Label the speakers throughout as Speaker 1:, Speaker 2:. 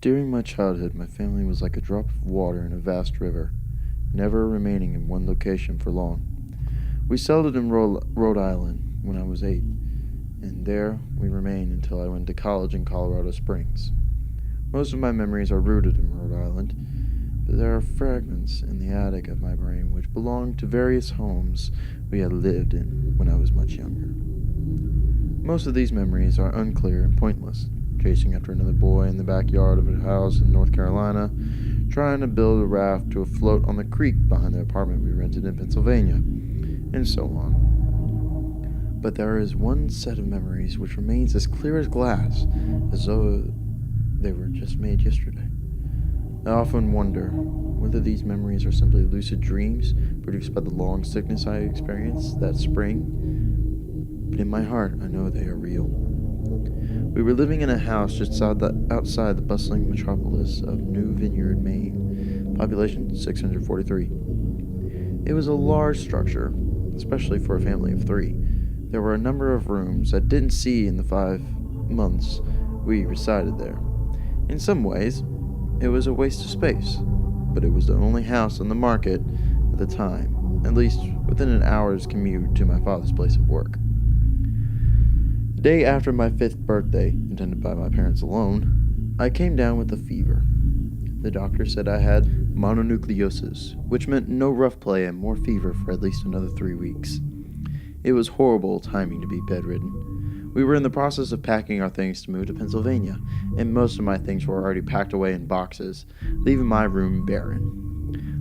Speaker 1: During my childhood, my family was like a drop of water in a vast river, never remaining in one location for long. We settled in Rhode Island when I was 8, and there we remained until I went to college in Colorado Springs. Most of my memories are rooted in Rhode Island, but there are fragments in the attic of my brain which belong to various homes we had lived in when I was much younger. Most of these memories are unclear and pointless, chasing after another boy in the backyard of a house in North Carolina, trying to build a raft to float on the creek behind the apartment we rented in Pennsylvania, and so on. But there is one set of memories which remains as clear as glass, as though they were just made yesterday. I often wonder whether these memories are simply lucid dreams produced by the long sickness I experienced that spring, but in my heart I know they are real. We were living in a house just outside the bustling metropolis of New Vineyard, Maine, population 643. It was a large structure, especially for a family of 3. There were a number of rooms I didn't see in the 5 months we resided there. In some ways, it was a waste of space, but it was the only house on the market at the time, at least within an hour's commute to my father's place of work. The day after my 5th birthday, attended by my parents alone, I came down with a fever. The doctor said I had mononucleosis, which meant no rough play and more fever for at least another 3 weeks. It was horrible timing to be bedridden. We were in the process of packing our things to move to Pennsylvania, and most of my things were already packed away in boxes, leaving my room barren.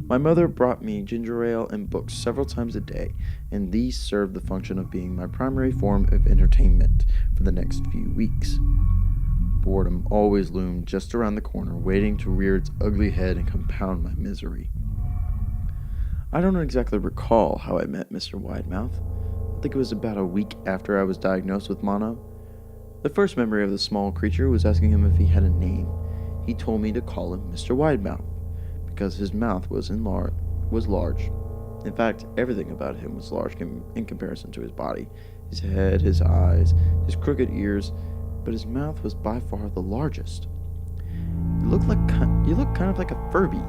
Speaker 1: My mother brought me ginger ale and books several times a day, and these served the function of being my primary form of entertainment for the next few weeks. Boredom always loomed just around the corner, waiting to rear its ugly head and compound my misery. I don't exactly recall how I met Mr. Widemouth. I think it was about a week after I was diagnosed with mono. The first memory of the small creature was asking him if he had a name. He told me to call him Mr. Widemouth, because his mouth was large. In fact, everything about him was large in comparison to his body. His head, his eyes, his crooked ears, but his mouth was by far the largest. You look kind of like a Furby,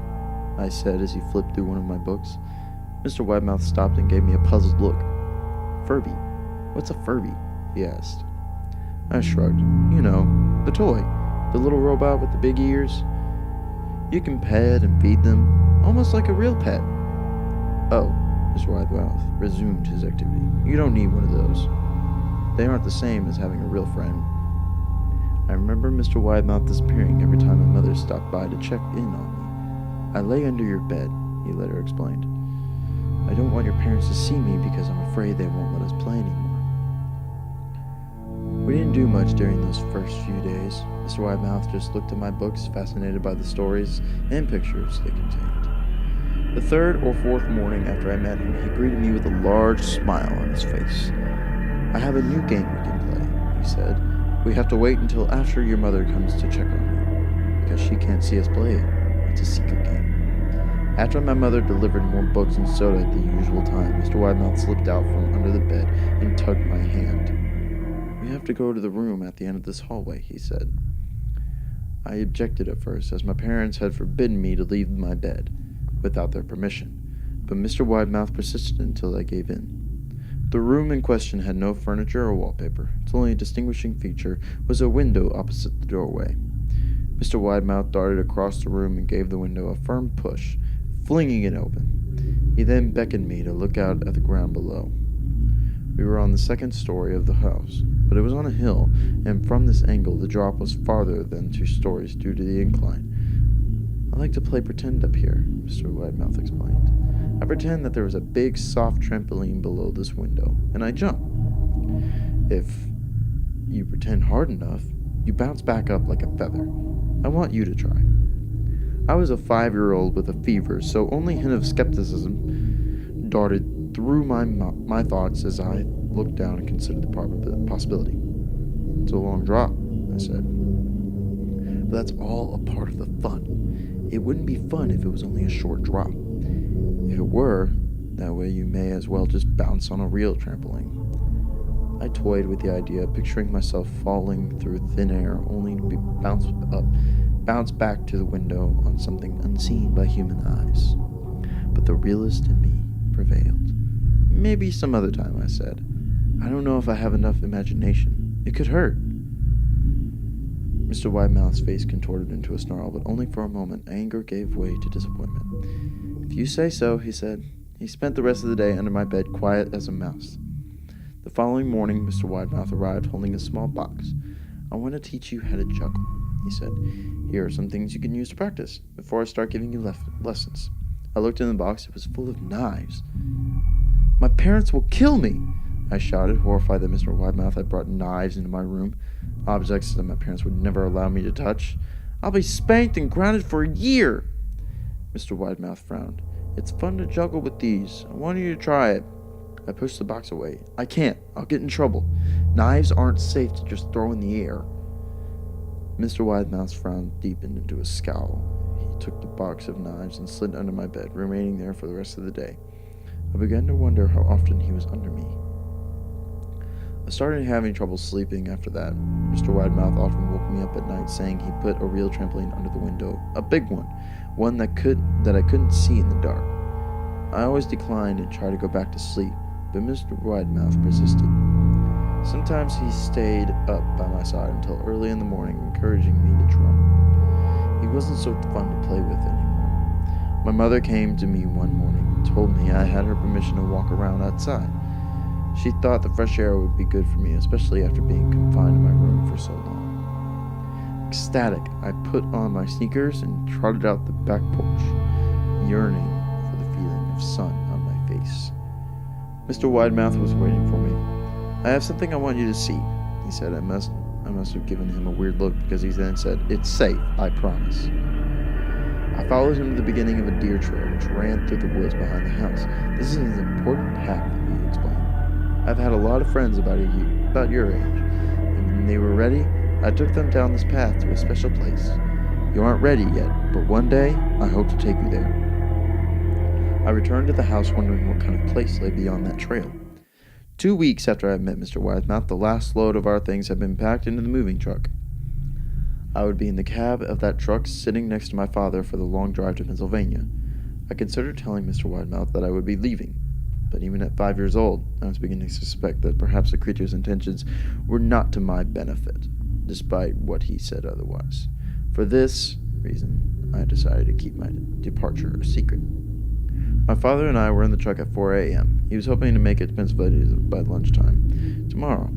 Speaker 1: I said as he flipped through one of my books. Mr. Widemouth stopped and gave me a puzzled look. Furby? What's a Furby? He asked. I shrugged. You know, the toy. The little robot with the big ears. You can pet and feed them, almost like a real pet. Oh, Mr. Widemouth resumed his activity. You don't need one of those. They aren't the same as having a real friend. I remember Mr. Widemouth disappearing every time my mother stopped by to check in on me. I lay under your bed, he later explained. I don't want your parents to see me because I'm afraid they won't let us play anymore. We didn't do much during those first few days. Mr. Widemouth just looked at my books, fascinated by the stories and pictures they contained. The 3rd or 4th morning after I met him, he greeted me with a large smile on his face. I have a new game we can play, he said. We have to wait until after your mother comes to check on me, because she can't see us play it. It's a secret game. After my mother delivered more books and soda at the usual time, Mr. Widemouth slipped out from under the bed and tugged my hand. We have to go to the room at the end of this hallway, he said. I objected at first, as my parents had forbidden me to leave my bed without their permission, but Mr. Widemouth persisted until I gave in. The room in question had no furniture or wallpaper. Its only distinguishing feature was a window opposite the doorway. Mr. Widemouth darted across the room and gave the window a firm push, flinging it open. He then beckoned me to look out at the ground below. We were on the 2nd story of the house, but it was on a hill, and from this angle the drop was farther than 2 stories due to the incline. I like to play pretend up here, Mr. Widemouth explained. I pretend that there was a big, soft trampoline below this window, and I jump. If you pretend hard enough, you bounce back up like a feather. I want you to try. I was a 5-year-old with a fever, so only a hint of skepticism darted through my thoughts as I looked down and considered the possibility. It's a long drop, I said. But that's all a part of the fun. It wouldn't be fun if it was only a short drop. If it were, that way you may as well just bounce on a real trampoline. I toyed with the idea, picturing myself falling through thin air only to be bounced up bounced back to the window on something unseen by human eyes. But the realist in me prevailed. Maybe some other time, I said. I don't know if I have enough imagination. It could hurt. Mr. Widemouth's face contorted into a snarl, but only for a moment. Anger gave way to disappointment. If you say so, he said. He spent the rest of the day under my bed, quiet as a mouse. The following morning, Mr. Widemouth arrived holding a small box. I want to teach you how to juggle, he said. Here are some things you can use to practice before I start giving you lessons. I looked in the box. It was full of knives. My parents will kill me, I shouted, horrified that Mr. Widemouth had brought knives into my room, objects that my parents would never allow me to touch. I'll be spanked and grounded for a year. Mr. Widemouth frowned. It's fun to juggle with these. I want you to try it. I pushed the box away. I can't. I'll get in trouble. Knives aren't safe to just throw in the air. Mr. Widemouth's frown deepened into a scowl. He took the box of knives and slid under my bed, remaining there for the rest of the day. I began to wonder how often he was under me. I started having trouble sleeping after that. Mr. Widemouth often woke me up at night saying he put a real trampoline under the window, a big one that I couldn't see in the dark. I always declined and tried to go back to sleep, but Mr. Widemouth persisted. Sometimes he stayed up by my side until early in the morning, encouraging me to drum. He wasn't so fun to play with anymore. My mother came to me one morning and told me I had her permission to walk around outside. She thought the fresh air would be good for me, especially after being confined in my room for so long. Ecstatic, I put on my sneakers and trotted out the back porch, yearning for the feeling of sun on my face. Mr. Widemouth was waiting for me. I have something I want you to see, he said. I must have given him a weird look because he then said, It's safe, I promise. I followed him to the beginning of a deer trail which ran through the woods behind the house. This is an important path, he explained. I've had a lot of friends about your age, and when they were ready, I took them down this path to a special place. You aren't ready yet, but one day I hope to take you there. I returned to the house wondering what kind of place lay beyond that trail. 2 weeks after I had met Mr. Widemouth, the last load of our things had been packed into the moving truck. I would be in the cab of that truck sitting next to my father for the long drive to Pennsylvania. I considered telling Mr. Widemouth that I would be leaving, but even at 5 years old, I was beginning to suspect that perhaps the creature's intentions were not to my benefit, despite what he said otherwise. For this reason, I decided to keep my departure a secret. My father and I were in the truck at 4 a.m. He was hoping to make it to Pennsylvania by lunchtime tomorrow.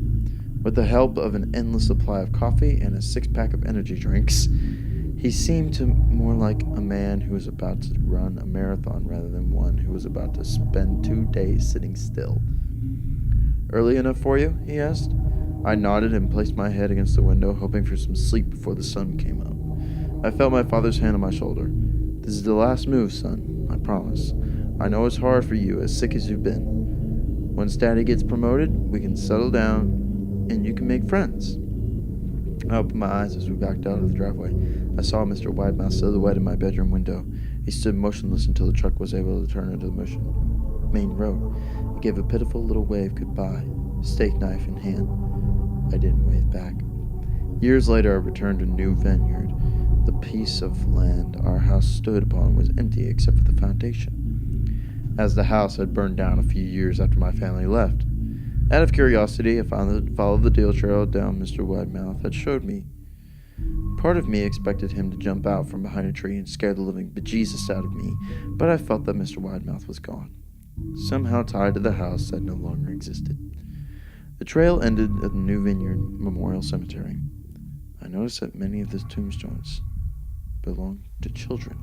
Speaker 1: With the help of an endless supply of coffee and a 6-pack of energy drinks, he seemed more like a man who was about to run a marathon rather than one who was about to spend 2 days sitting still. Early enough for you? He asked. I nodded and placed my head against the window, hoping for some sleep before the sun came up. I felt my father's hand on my shoulder. This is the last move, son, I promise. I know it's hard for you, as sick as you've been. Once Daddy gets promoted, we can settle down, and you can make friends. I opened my eyes as we backed out of the driveway. I saw Mr. Widemouth silhouette in my bedroom window. He stood motionless until the truck was able to turn into the main road. He gave a pitiful little wave goodbye, steak knife in hand. I didn't wave back. Years later, I returned to New Vineyard. The piece of land our house stood upon was empty except for the foundation, as the house had burned down a few years after my family left. Out of curiosity, I followed the deer trail down Mr. Widemouth had showed me. Part of me expected him to jump out from behind a tree and scare the living bejesus out of me, but I felt that Mr. Widemouth was gone, somehow tied to the house that no longer existed. The trail ended at the New Vineyard Memorial Cemetery. I noticed that many of the tombstones belonged to children.